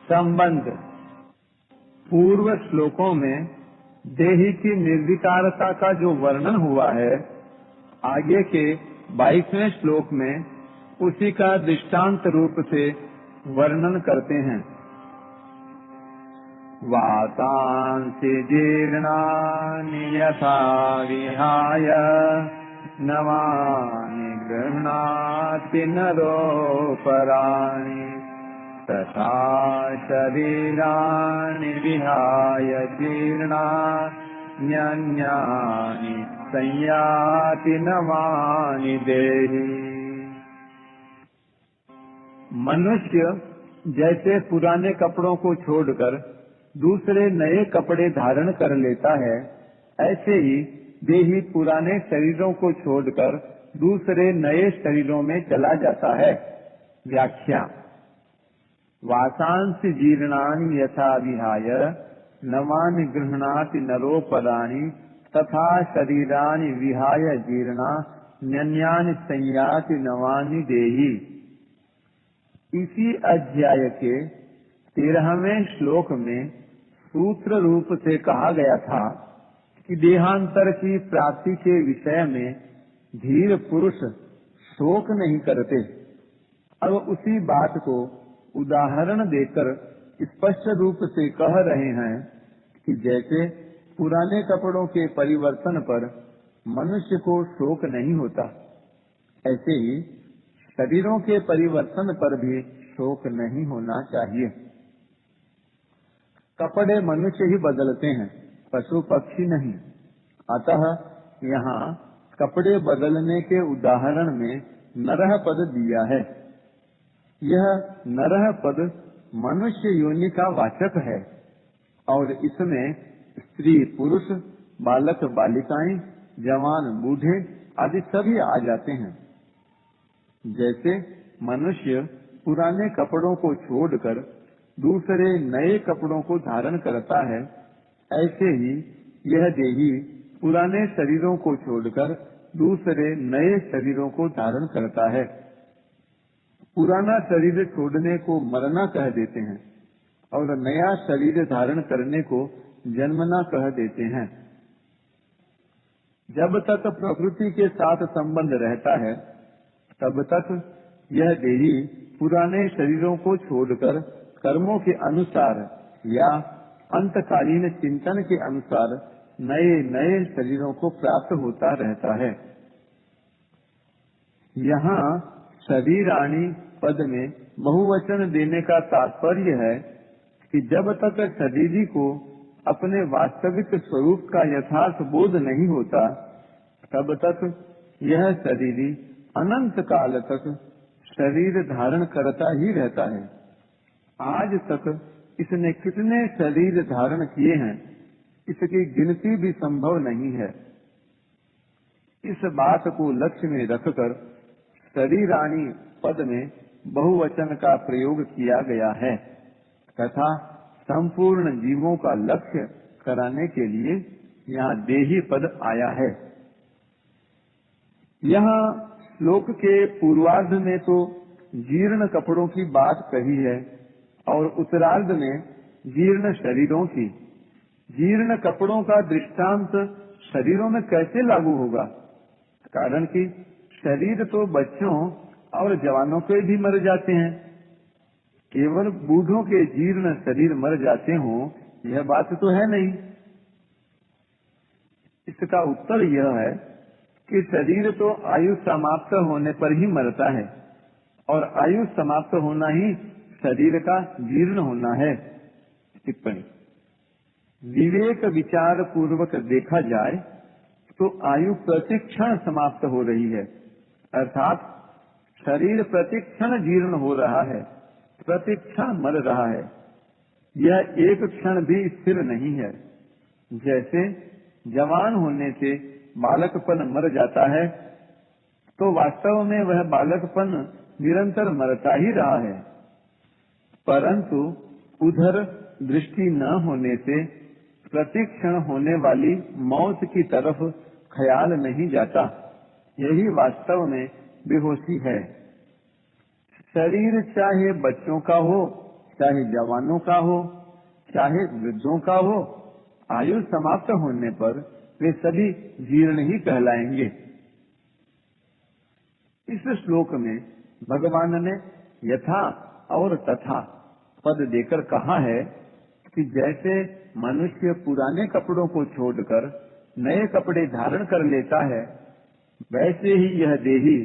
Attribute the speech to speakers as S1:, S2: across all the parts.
S1: संबंध। पूर्व श्लोकों में देही की निर्विकारता का जो वर्णन हुआ है, आगे के 22वें श्लोक में उसी का दृष्टांत रूप से वर्णन करते हैं। वातांसि जीर्णानि यथा विहाय नवानि गृह्णाति नरोपराणि तथा शरीराणि विहाय जीर्णान्यन्यानि संयाति नवानि देहि। मनुष्य जैसे पुराने कपड़ों को छोड़कर दूसरे नए कपड़े धारण कर लेता है, ऐसे ही देही पुराने शरीरों को छोड़कर दूसरे नए शरीरों में चला जाता है। व्याख्या। वासांसि जीर्णानि यथा विहाय नवानि गृह्णाति नरोपराणि तथा शरीराणि विहाय जीर्णान्यन्यानि संयाति नवानि देहि। इसी अध्याय के 13वें श्लोक में सूत्र रूप से कहा गया था कि देहांतर की प्राप्ति के विषय में धीर पुरुष शोक नहीं करते। अब उसी बात को उदाहरण देकर स्पष्ट रूप से कह रहे हैं कि जैसे पुराने कपड़ों के परिवर्तन पर मनुष्य को शोक नहीं होता, ऐसे ही शरीरों के परिवर्तन पर भी शोक नहीं होना चाहिए। कपड़े मनुष्य ही बदलते हैं, पशु पक्षी नहीं। अतः यहाँ कपड़े बदलने के उदाहरण में नरह पद दिया है। यह नरह पद मनुष्य योनि का वाचक है और इसमें स्त्री पुरुष, बालक बालिकाएं, जवान बूढ़े आदि सभी आ जाते हैं। जैसे मनुष्य पुराने कपड़ों को छोड़कर दूसरे नए कपड़ों को धारण करता है, ऐसे ही यह देही पुराने शरीरों को छोड़कर दूसरे नए शरीरों को धारण करता है। पुराना शरीर छोड़ने को मरना कह देते हैं और नया शरीर धारण करने को जन्मना कह देते हैं। जब तक प्रकृति के साथ संबंध रहता है, तब तक यह देही पुराने शरीरों को छोड़कर कर्मों के अनुसार या अंतकालीन चिंतन के अनुसार नए नए शरीरों को प्राप्त होता रहता है। यहाँ शरीराणि पद में बहुवचन देने का तात्पर्य है कि जब तक शरीरी को अपने वास्तविक स्वरूप का यथार्थ बोध नहीं होता, तब तक यह शरीरी अनंत काल तक शरीर धारण करता ही रहता है। आज तक इसने कितने शरीर धारण किए हैं, इसकी गिनती भी संभव नहीं है। इस बात को लक्ष्य में रखकर शरीराणि पद में बहुवचन का प्रयोग किया गया है तथा संपूर्ण जीवों का लक्ष्य कराने के लिए यहाँ देही पद आया है। यहाँ श्लोक के पूर्वार्ध में तो जीर्ण कपड़ों की बात कही है और उत्तरार्ध में जीर्ण शरीरों की। जीर्ण कपड़ों का दृष्टांत शरीरों में कैसे लागू होगा? कारण कि शरीर तो बच्चों और जवानों के भी मर जाते हैं। केवल बूढ़ों के जीर्ण शरीर मर जाते हों, यह बात तो है नहीं। इसका उत्तर यह है कि शरीर तो आयु समाप्त होने पर ही मरता है और आयु समाप्त होना ही शरीर का जीर्ण होना है। टिप्पणी। विवेक विचार पूर्वक देखा जाए तो आयु प्रतिक्षण समाप्त हो रही है, अर्थात शरीर प्रतिक्षण जीर्ण हो रहा है, प्रतिक्षण मर रहा है। यह एक क्षण भी स्थिर नहीं है। जैसे जवान होने से बालकपन मर जाता है, तो वास्तव में वह बालकपन निरंतर मरता ही रहा है, परंतु उधर दृष्टि न होने से प्रतिक्षण होने वाली मौत की तरफ ख्याल नहीं जाता। यही वास्तव में बेहोशी है। शरीर चाहे बच्चों का हो चाहे जवानों का हो चाहे वृद्धों का हो, आयु समाप्त होने पर वे सभी जीर्ण ही कहलाएंगे। इस श्लोक में भगवान ने यथा और तथा पद देकर कहा है कि जैसे मनुष्य पुराने कपड़ों को छोड़कर नए कपड़े धारण कर लेता है, वैसे ही यह देही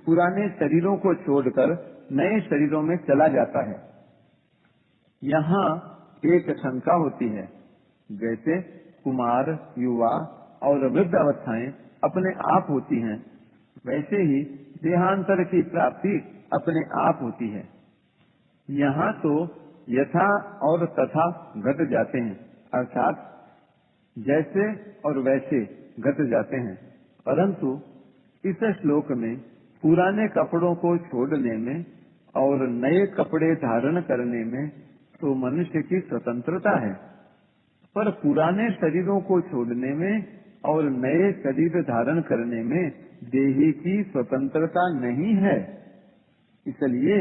S1: पुराने शरीरों को छोड़कर नए शरीरों में चला जाता है। यहाँ एक शंका होती है, जैसे कुमार, युवा और वृद्ध अवस्थाएं अपने आप होती हैं, वैसे ही देहांतर की प्राप्ति अपने आप होती है। यहाँ तो यथा और तथा घट जाते हैं, अर्थात जैसे और वैसे घट जाते हैं, परंतु इस श्लोक में पुराने कपड़ों को छोड़ने में और नए कपड़े धारण करने में तो मनुष्य की स्वतंत्रता है, पर पुराने शरीरों को छोड़ने में और नए शरीर धारण करने में देही की स्वतंत्रता नहीं है। इसलिए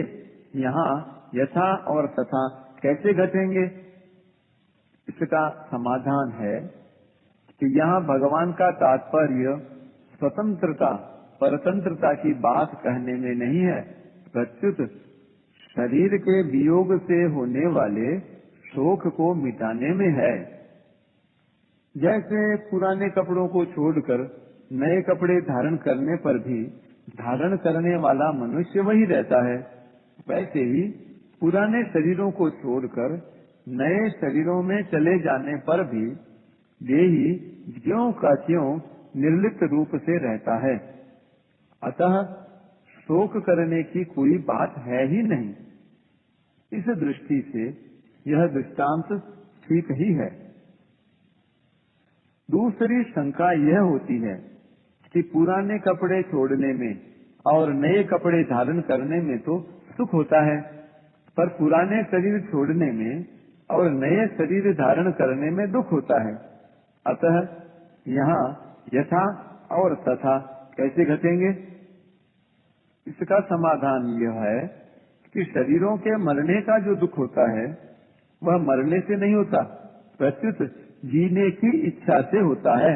S1: यहाँ यथा और तथा कैसे घटेंगे? इसका समाधान है कि यहाँ भगवान का तात्पर्य स्वतंत्रता परतंत्रता की बात कहने में नहीं है, प्रत्युत शरीर के वियोग से होने वाले शोक को मिटाने में है। जैसे पुराने कपड़ों को छोड़कर नए कपड़े धारण करने पर भी धारण करने वाला मनुष्य वही रहता है, वैसे ही पुराने शरीरों को छोड़कर नए शरीरों में चले जाने पर भी देही ज्यों का त्यों निर्लिप्त रूप से रहता है। अतः शोक करने की कोई बात है ही नहीं। इस दृष्टि से यह दृष्टांत ठीक ही है। दूसरी शंका यह होती है कि पुराने कपड़े छोड़ने में और नए कपड़े धारण करने में तो सुख होता है, पर पुराने शरीर छोड़ने में और नए शरीर धारण करने में दुख होता है। अतः यहाँ यथा और तथा कैसे घटेंगे? इसका समाधान यह है कि शरीरों के मरने का जो दुख होता है वह मरने से नहीं होता, प्रत्युत जीने की इच्छा से होता है।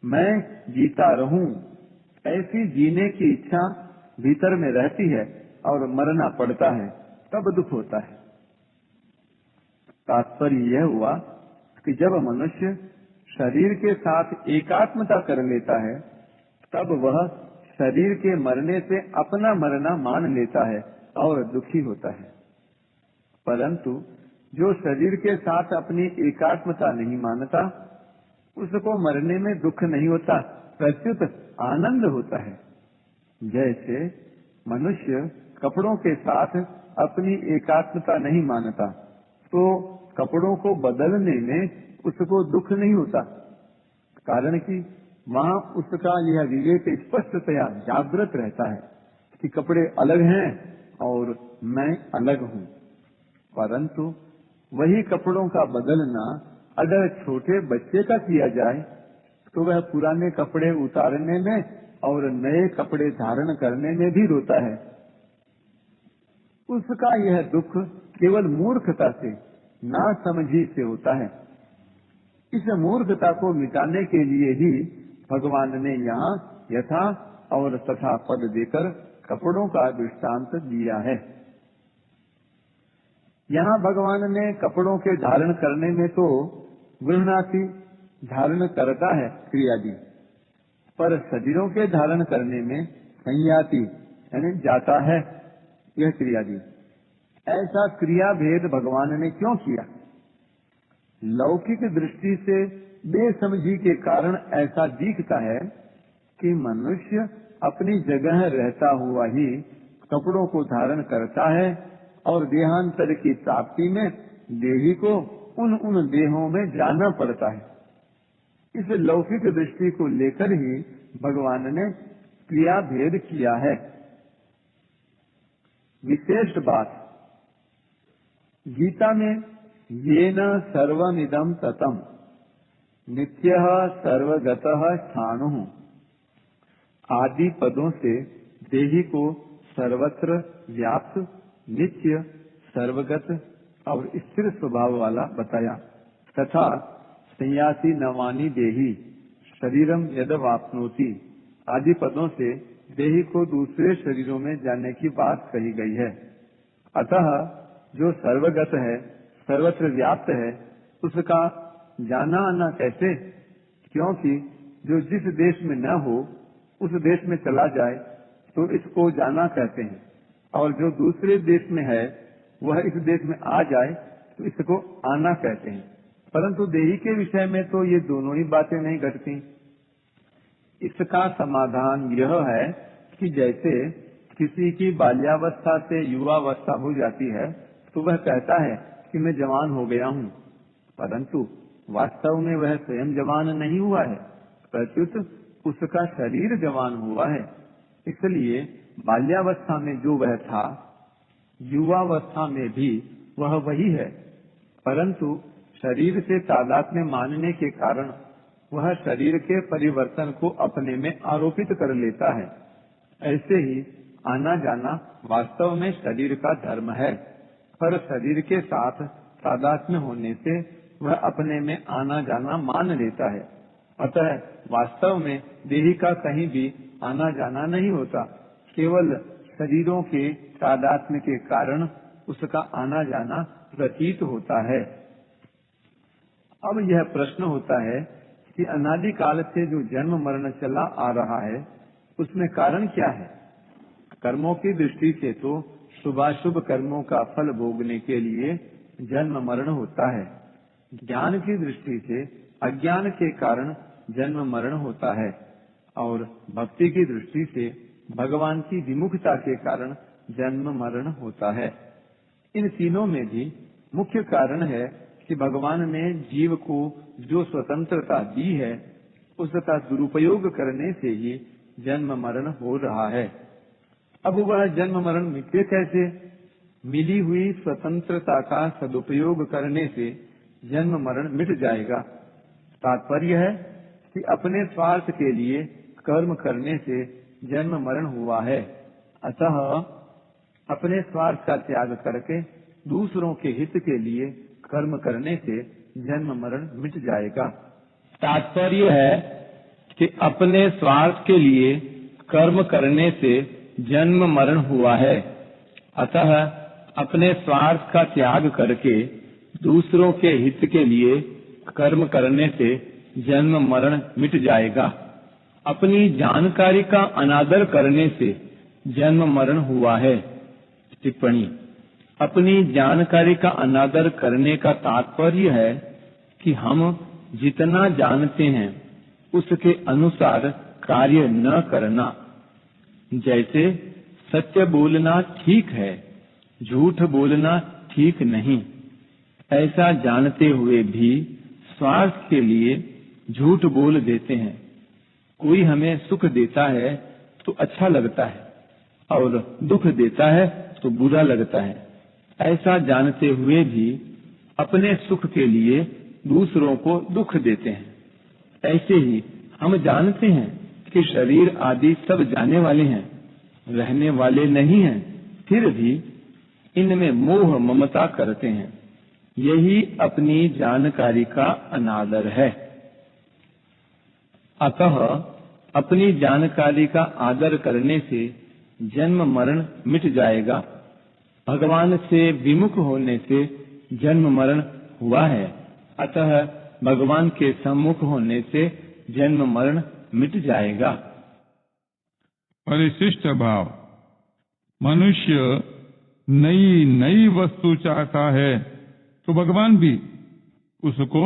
S1: मैं जीता रहूं, ऐसी जीने की इच्छा भीतर में रहती है और मरना पड़ता है, तब दुख होता है। तात्पर्य यह हुआ कि जब मनुष्य शरीर के साथ एकात्मता कर लेता है, तब वह शरीर के मरने से अपना मरना मान लेता है और दुखी होता है। परंतु जो शरीर के साथ अपनी एकात्मता नहीं मानता, उसको मरने में दुख नहीं होता, प्रत्युत आनंद होता है। जैसे मनुष्य कपड़ों के साथ अपनी एकात्मता नहीं मानता, तो कपड़ों को बदलने में उसको दुख नहीं होता, कारण कि वहाँ उसका यह विवेक स्पष्टतया जागृत रहता है कि कपड़े अलग हैं और मैं अलग हूँ। परंतु वही कपड़ों का बदलना अगर छोटे बच्चे का किया जाए, तो वह पुराने कपड़े उतारने में और नए कपड़े धारण करने में भी रोता है। उसका यह दुख केवल मूर्खता से, नासमझी से होता है। इस मूर्खता को मिटाने के लिए ही भगवान ने यहाँ यथा और तथा पद देकर कपड़ों का दृष्टांत दिया है। यहाँ भगवान ने कपड़ों के धारण करने में तो गृहणाति धारण करता है क्रिया दी, पर शरीरों के धारण करने में संयाति यानी जाता है यह क्रिया दी। ऐसा क्रिया भेद भगवान ने क्यों किया? लौकिक दृष्टि से बेसमझी के कारण ऐसा दिखता है कि मनुष्य अपनी जगह रहता हुआ ही कपड़ों को धारण करता है और देहांतर की प्राप्ति में देही को उन देहों में जाना पड़ता है। इस लौकिक दृष्टि को लेकर ही भगवान ने क्रिया भेद किया है। विशेष बात, गीता में येन सर्वमिदं ततं नित्यः सर्वगतः स्थाणुः आदि पदों से देही को सर्वत्र व्याप्त, नित्य, सर्वगत और स्थिर स्वभाव वाला बताया। तथा संयासी नवानी देही शरीरम यद वापनोति आदि पदों से देही को दूसरे शरीरों में जाने की बात कही गई है। अतः जो सर्वगत है, सर्वत्र व्याप्त है, उसका जाना आना कैसे? क्योंकि जो जिस देश में न हो उस देश में चला जाए तो इसको जाना कहते हैं, और जो दूसरे देश में है वह इस देश में आ जाए तो इसको आना कहते हैं। परंतु देही के विषय में तो ये दोनों ही बातें नहीं घटती। इसका समाधान यह है कि जैसे किसी की बाल्यावस्था से युवावस्था हो जाती है तो वह कहता है कि मैं जवान हो गया हूँ, परंतु वास्तव में वह स्वयं जवान नहीं हुआ है, प्रत्युत उसका शरीर जवान हुआ है। इसलिए बाल्यावस्था में जो वह था, युवावस्था में भी वह वही है, परंतु शरीर से तादात्म्य मानने के कारण वह शरीर के परिवर्तन को अपने में आरोपित कर लेता है। ऐसे ही आना जाना वास्तव में शरीर का धर्म है, पर शरीर के साथ तादात्म्य होने से वह अपने में आना जाना मान लेता है। अतः वास्तव में देही का कहीं भी आना जाना नहीं होता, केवल शरीरों के तादात्म्य के कारण उसका आना जाना प्रतीत होता है। अब यह प्रश्न होता है कि अनादि काल से जो जन्म मरण चला आ रहा है उसमें कारण क्या है? कर्मों की दृष्टि से तो शुभाशुभ कर्मों का फल भोगने के लिए जन्म मरण होता है। ज्ञान की दृष्टि से अज्ञान के कारण जन्म मरण होता है, और भक्ति की दृष्टि से भगवान की विमुखता के कारण जन्म मरण होता है। इन तीनों में भी मुख्य कारण है कि भगवान ने जीव को जो स्वतंत्रता दी है उसका दुरुपयोग करने से ही जन्म मरण हो रहा है। अब वह जन्म मरण मिटे कैसे? मिली हुई स्वतंत्रता का सदुपयोग करने से जन्म मरण मिट जाएगा। तात्पर्य है कि अपने स्वार्थ के लिए कर्म करने से जन्म मरण हुआ है, अतः अपने स्वार्थ का त्याग करके दूसरों के हित के लिए कर्म करने से जन्म मरण मिट जाएगा। तात्पर्य है कि अपने स्वार्थ के लिए कर्म करने से जन्म मरण हुआ है, अतः अपने स्वार्थ का त्याग करके दूसरों के हित के लिए कर्म करने से जन्म मरण मिट जाएगा। अपनी जानकारी का अनादर करने से जन्म मरण हुआ है। टिप्पणी: अपनी जानकारी का अनादर करने का तात्पर्य है कि हम जितना जानते हैं उसके अनुसार कार्य न करना। जैसे सत्य बोलना ठीक है, झूठ बोलना ठीक नहीं, ऐसा जानते हुए भी स्वार्थ के लिए झूठ बोल देते हैं। कोई हमें सुख देता है तो अच्छा लगता है और दुख देता है तो बुरा लगता है। ऐसा जानते हुए भी अपने सुख के लिए दूसरों को दुख देते हैं। ऐसे ही हम जानते हैं कि शरीर आदि सब जाने वाले हैं, रहने वाले नहीं हैं, फिर भी इनमें मोह ममता करते हैं। यही अपनी जानकारी का अनादर है। अतः अपनी जानकारी का आदर करने से जन्म मरण मिट जाएगा। भगवान से विमुख होने से जन्म मरण हुआ है, अतः भगवान के सम्मुख होने से जन्म मरण मिट जाएगा।
S2: परिशिष्ट भाव: मनुष्य नई नई वस्तु चाहता है तो भगवान भी उसको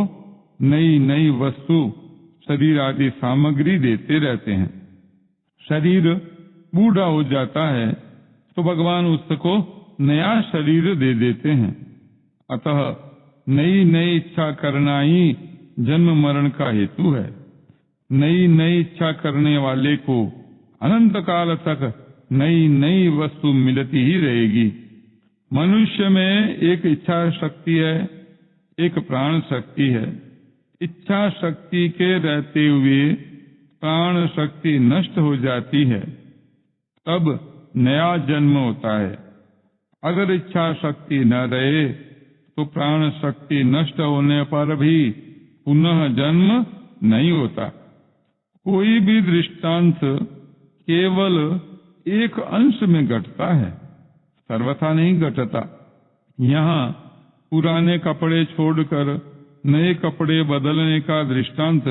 S2: नई नई वस्तु, शरीर आदि सामग्री देते रहते हैं। शरीर बूढ़ा हो जाता है तो भगवान उसको नया शरीर दे देते हैं। अतः नई नई इच्छा करना ही जन्म मरण का हेतु है। नई नई इच्छा करने वाले को अनंत काल तक नई नई वस्तु मिलती ही रहेगी। मनुष्य में एक इच्छा शक्ति है, एक प्राण शक्ति है। इच्छा शक्ति के रहते हुए प्राण शक्ति नष्ट हो जाती है, तब नया जन्म होता है। अगर इच्छा शक्ति न रहे तो प्राण शक्ति नष्ट होने पर भी पुनः जन्म नहीं होता। कोई भी दृष्टांत केवल एक अंश में घटता है, सर्वथा नहीं घटता। यहाँ पुराने कपड़े छोड़कर नए कपड़े बदलने का दृष्टांत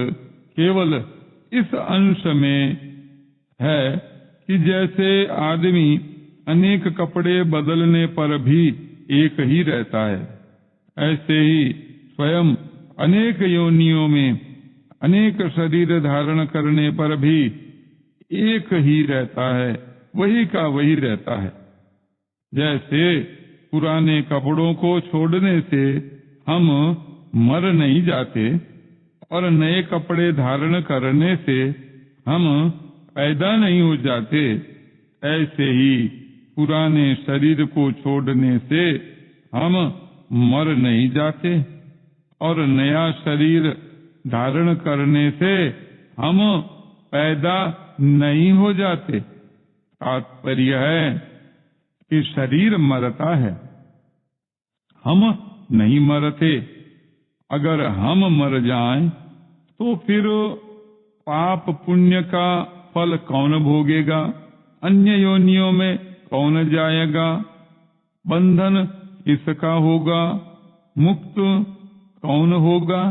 S2: केवल इस अंश में है कि जैसे आदमी अनेक कपड़े बदलने पर भी एक ही रहता है, ऐसे ही स्वयं अनेक योनियों में अनेक शरीर धारण करने पर भी एक ही रहता है, वही का वही रहता है। जैसे पुराने कपड़ों को छोड़ने से हम मर नहीं जाते और नए कपड़े धारण करने से हम पैदा नहीं हो जाते, ऐसे ही पुराने शरीर को छोड़ने से हम मर नहीं जाते और नया शरीर धारण करने से हम पैदा नहीं हो जाते। तात्पर्य है कि शरीर मरता है, हम नहीं मरते। अगर हम मर जाएं तो फिर पाप पुण्य का फल कौन भोगेगा? अन्य योनियों में कौन जाएगा? बंधन किसका होगा? मुक्त कौन होगा?